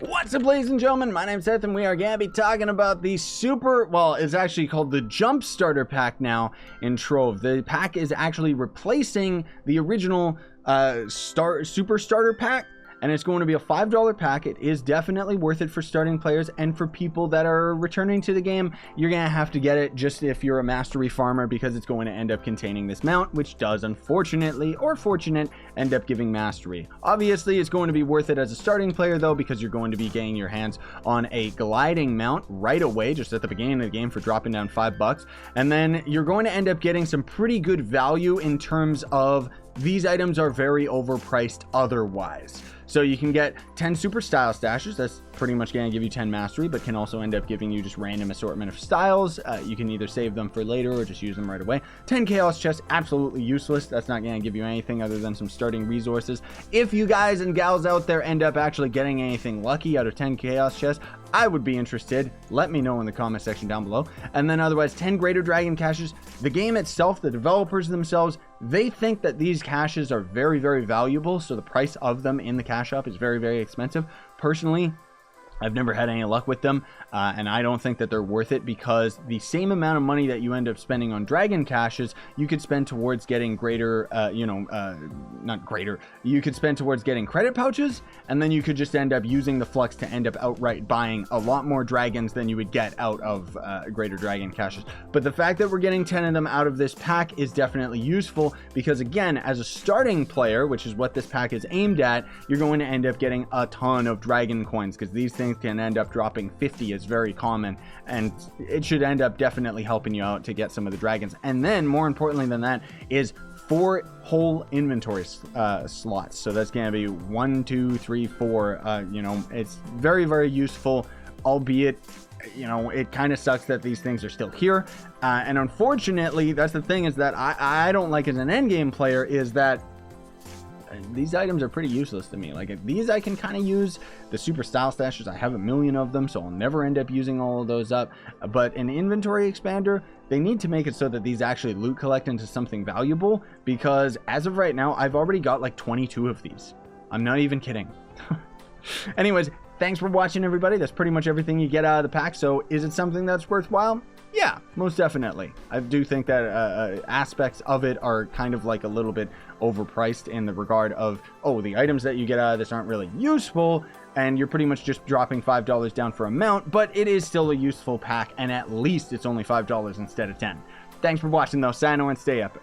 What's up, ladies and gentlemen? My name's Seth, and we are going to be talking about the it's actually called the Jump Starter Pack now in Trove. The pack is actually replacing the original Super Starter Pack, and it's going to be a $5 pack. It is definitely worth it for starting players, and for people that are returning to the game, you're going to have to get it just if you're a mastery farmer, because it's going to end up containing this mount, which does, unfortunately, or fortunate, end up giving mastery. Obviously, it's going to be worth it as a starting player, though, because you're going to be getting your hands on a gliding mount right away, just at the beginning of the game for dropping down $5. And then you're going to end up getting some pretty good value in terms of these items are very overpriced otherwise. So you can get 10 super style stashes. That's pretty much going to give you 10 mastery, but can also end up giving you just random assortment of styles. You can either save them for later or just use them right away. 10 chaos chests, absolutely useless. That's not going to give you anything other than some starting resources. If you guys and gals out there end up actually getting anything lucky out of 10 chaos chests, I would be interested. Let me know in the comment section down below. And then otherwise, 10 greater dragon caches. The game itself, the developers themselves, they think that these caches are very, very valuable. So the price of them in the cache shop is very, very expensive. Personally, I've never had any luck with them, and I don't think that they're worth it, because the same amount of money that you end up spending on dragon caches, you could spend towards getting greater, you could spend towards getting credit pouches, and then you could just end up using the flux to end up outright buying a lot more dragons than you would get out of greater dragon caches. But the fact that we're getting 10 of them out of this pack is definitely useful, because again, as a starting player, which is what this pack is aimed at, you're going to end up getting a ton of dragon coins, because these things can end up dropping 50 is very common, and it should end up definitely helping you out to get some of the dragons. And then more importantly than that is 4 whole inventory slots. So that's going to be 1, 2, 3, 4. It's very, very useful, albeit it kind of sucks that these things are still here. And unfortunately, that's the thing, is that I don't like as an endgame player, is that these items are pretty useless to me. Like, these I can kind of use. The super style stashes, I have a million of them, so I'll never end up using all of those up. But an inventory expander, they need to make it so that these actually loot collect into something valuable, because as of right now, I've already got like 22 of these. I'm not even kidding. Anyways, thanks for watching, everybody. That's pretty much everything you get out of the pack. So is it something that's worthwhile? Yeah, most definitely. I do think that aspects of it are kind of like a little bit overpriced in the regard of, oh, the items that you get out of this aren't really useful, and you're pretty much just dropping $5 down for a mount, but it is still a useful pack, and at least it's only $5 instead of 10. Thanks for watching, though. Sino, and stay epic.